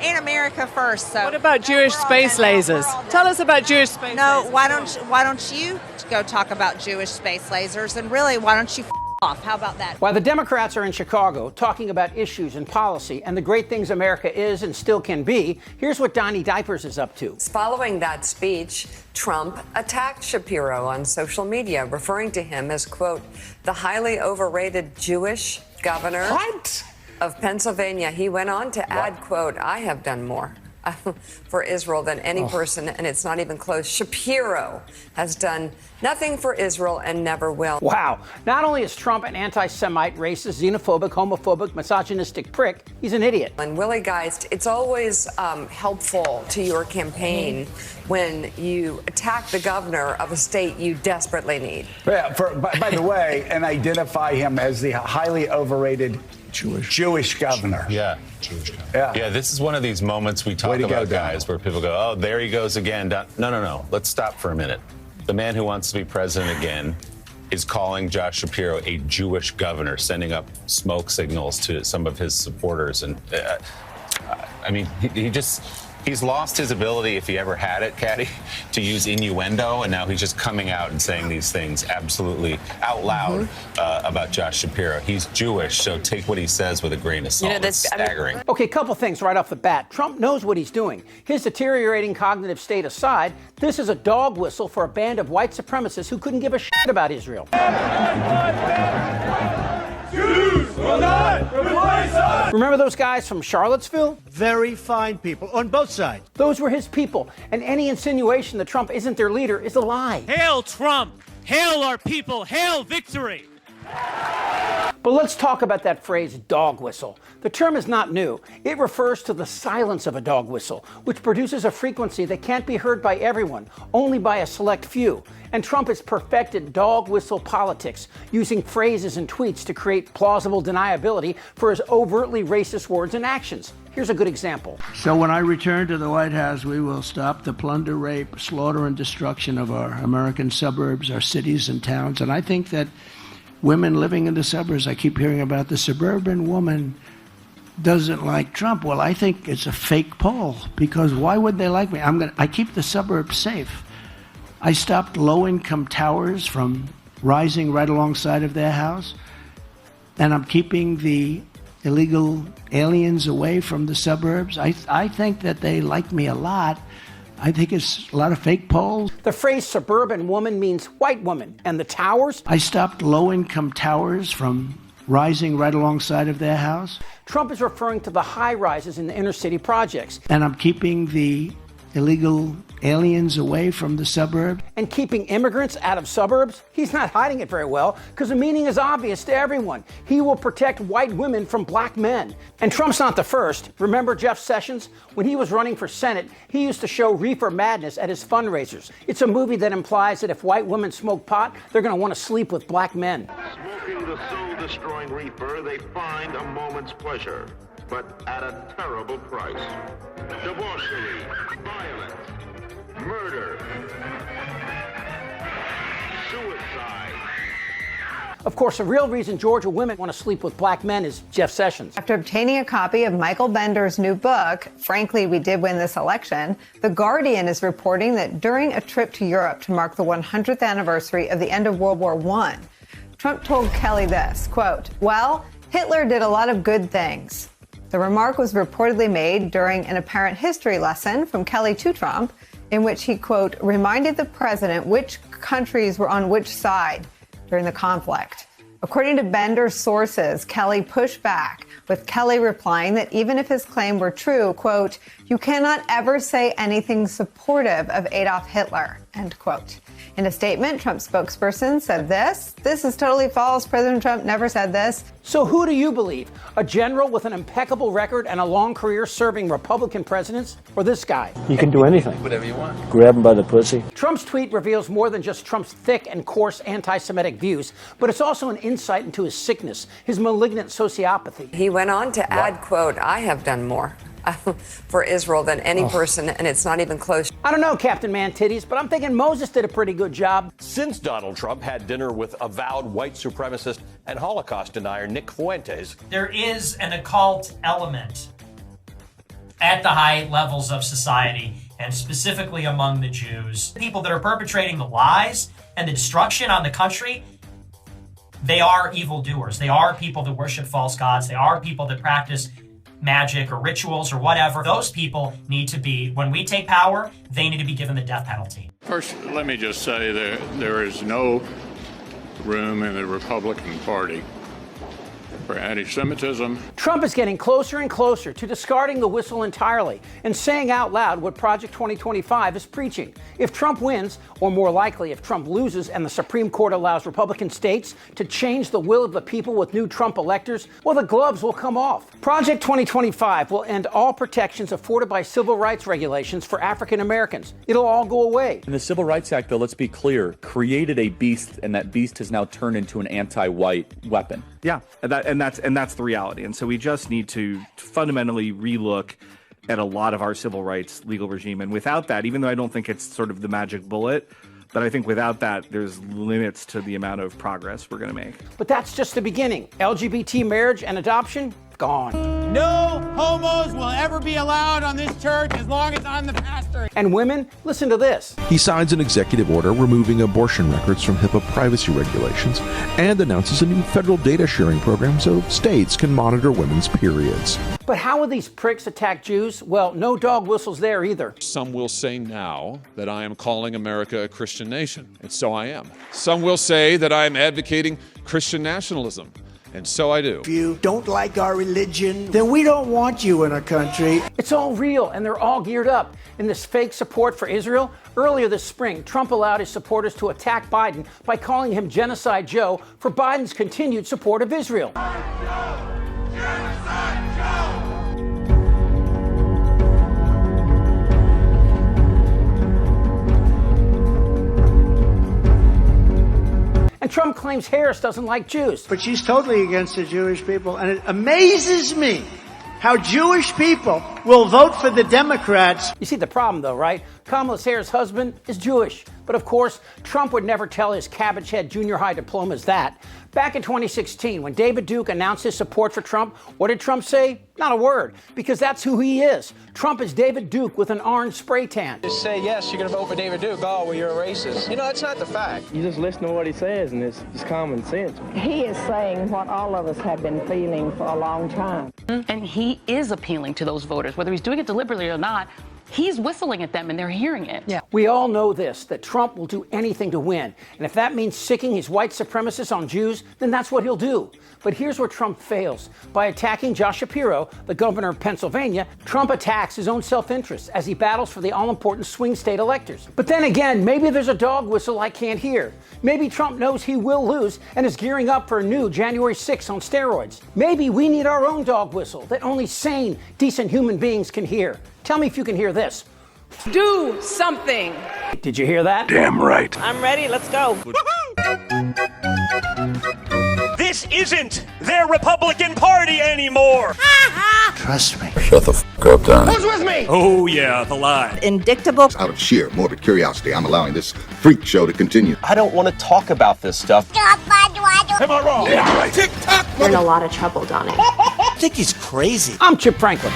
ain't America first. So what about Jewish space lasers? Tell us about Jewish space lasers. No, why don't you go talk about Jewish space lasers? And really, why don't you off? How about that? While the Democrats are in Chicago talking about issues and policy and the great things America is and still can be, here's what Donnie Diapers is up to. Following that speech, Trump attacked Shapiro on social media, referring to him as, quote, the highly overrated Jewish governor of Pennsylvania. He went on to add, quote, I have done more for Israel than any person, and it's not even close. Shapiro has done nothing for Israel and never will. Wow. Not only is Trump an anti-Semite, racist, xenophobic, homophobic, misogynistic prick, he's an idiot. And Willie Geist, it's always helpful to your campaign when you attack the governor of a state you desperately need. Yeah, by the way, and identify him as the highly overrated Jewish governor. Yeah. Yeah, this is one of these moments we talk about, guys, where people go, oh, there he goes again. No. Let's stop for a minute. The man who wants to be president again is calling Josh Shapiro a Jewish governor, sending up smoke signals to some of his supporters. And I mean, he's lost his ability, if he ever had it, Caddy, to use innuendo, and now he's just coming out and saying these things absolutely out loud about Josh Shapiro. He's Jewish, so take what he says with a grain of salt. It's staggering. Okay, couple things right off the bat. Trump knows what he's doing. His deteriorating cognitive state aside, this is a dog whistle for a band of white supremacists who couldn't give a shit about Israel. Jews will not replace us! Remember those guys from Charlottesville? Very fine people on both sides. Those were his people, and any insinuation that Trump isn't their leader is a lie. Hail Trump! Hail our people! Hail victory! But let's talk about that phrase, dog whistle. The term is not new. It refers to the silence of a dog whistle, which produces a frequency that can't be heard by everyone, only by a select few. And Trump has perfected dog whistle politics, using phrases and tweets to create plausible deniability for his overtly racist words and actions. Here's a good example. So when I return to the White House, we will stop the plunder, rape, slaughter, and destruction of our American suburbs, our cities and towns. And I think that women living in the suburbs, I keep hearing about the suburban woman doesn't like Trump. Well, I think it's a fake poll, because why would they like me? I keep the suburbs safe. I stopped low-income towers from rising right alongside of their house, and I'm keeping the illegal aliens away from the suburbs. I think that they like me a lot. I think it's a lot of fake polls. The phrase suburban woman means white woman, and the towers? I stopped low-income towers from rising right alongside of their house. Trump is referring to the high rises in the inner city projects. And I'm keeping the illegal aliens away from the suburbs. And keeping immigrants out of suburbs? He's not hiding it very well, because the meaning is obvious to everyone. He will protect white women from black men. And Trump's not the first. Remember Jeff Sessions? When he was running for Senate, he used to show Reefer Madness at his fundraisers. It's a movie that implies that if white women smoke pot, they're going to want to sleep with black men. Smoking the soul-destroying reefer, they find a moment's pleasure, but at a terrible price. Debauchery, violence, murder, suicide. Of course, the real reason Georgia women want to sleep with black men is Jeff Sessions. After obtaining a copy of Michael Bender's new book, Frankly, We Did Win This Election, The Guardian is reporting that during a trip to Europe to mark the 100th anniversary of the end of World War I, Trump told Kelly this, quote, well, Hitler did a lot of good things. The remark was reportedly made during an apparent history lesson from Kelly to Trump, in which he, quote, reminded the president which countries were on which side during the conflict. According to Bender's sources, Kelly pushed back, with Kelly replying that even if his claim were true, quote, you cannot ever say anything supportive of Adolf Hitler, end quote. In a statement, Trump's spokesperson said this is totally false. President Trump never said this. So who do you believe? A general with an impeccable record and a long career serving Republican presidents? Or this guy? You can do anything. Whatever you want. Grab him by the pussy. Trump's tweet reveals more than just Trump's thick and coarse anti-Semitic views, but it's also an insight into his sickness, his malignant sociopathy. He went on to add, quote, I have done more for Israel than any person, and it's not even close. I don't know, Captain Man-Titties, but I'm thinking Moses did a pretty good job. Since Donald Trump had dinner with avowed white supremacist and Holocaust denier Nick Fuentes, there is an occult element at the high levels of society, and specifically among the Jews. People that are perpetrating the lies and the destruction on the country, they are evildoers. They are people that worship false gods. They are people that practice magic or rituals or whatever. Those people need to be, when we take power, they need to be given the death penalty. First, let me just say that there is no room in the Republican Party for anti-Semitism. Trump is getting closer and closer to discarding the whistle entirely and saying out loud what Project 2025 is preaching. If Trump wins, or more likely if Trump loses and the Supreme Court allows Republican states to change the will of the people with new Trump electors, well, the gloves will come off. Project 2025 will end all protections afforded by civil rights regulations for African Americans. It'll all go away. And the Civil Rights Act, though, let's be clear, created a beast, and that beast has now turned into an anti-white weapon. Yeah, and that's the reality. And so we just need to fundamentally relook at a lot of our civil rights legal regime. And without that, even though I don't think it's sort of the magic bullet, but I think without that, there's limits to the amount of progress we're going to make. But that's just the beginning. LGBT marriage and adoption, gone. No homos will ever be allowed on this church as long as I'm the pastor. And women, listen to this. He signs an executive order removing abortion records from HIPAA privacy regulations and announces a new federal data sharing program so states can monitor women's periods. But how will these pricks attack Jews? Well, no dog whistles there either. Some will say now that I am calling America a Christian nation, and so I am. Some will say that I am advocating Christian nationalism, and so I do. If you don't like our religion, then we don't want you in our country. It's all real, and they're all geared up. In this fake support for Israel, earlier this spring, Trump allowed his supporters to attack Biden by calling him Genocide Joe for Biden's continued support of Israel. And Trump claims Harris doesn't like Jews. But she's totally against the Jewish people, and it amazes me how Jewish people will vote for the Democrats. You see the problem, though, right? Kamala Harris' husband is Jewish. But of course, Trump would never tell his cabbage head junior high diplomas that. Back in 2016, when David Duke announced his support for Trump, what did Trump say? Not a word, because that's who he is. Trump is David Duke with an orange spray tan. Just say, yes, you're going to vote for David Duke. Oh, well, you're a racist. You know, that's not the fact. You just listen to what he says, and it's common sense. He is saying what all of us have been feeling for a long time. And he is appealing to those voters, whether he's doing it deliberately or not. He's whistling at them and they're hearing it. Yeah. We all know this, that Trump will do anything to win. And if that means sicking his white supremacists on Jews, then that's what he'll do. But here's where Trump fails. By attacking Josh Shapiro, the governor of Pennsylvania, Trump attacks his own self-interest as he battles for the all-important swing state electors. But then again, maybe there's a dog whistle I can't hear. Maybe Trump knows he will lose and is gearing up for a new January 6th on steroids. Maybe we need our own dog whistle that only sane, decent human beings can hear. Tell me if you can hear this. Do something. Did you hear that? Damn right. I'm ready. Let's go. This isn't their Republican Party anymore. Trust me. Shut the f*** up, Don. Who's with me? Oh, yeah, the lie. Indictable. Out of sheer morbid curiosity, I'm allowing this freak show to continue. I don't want to talk about this stuff. Am I wrong? Damn right. Tick-tock. You're in a lot of trouble, Donnie. I think he's crazy. I'm Chip Franklin.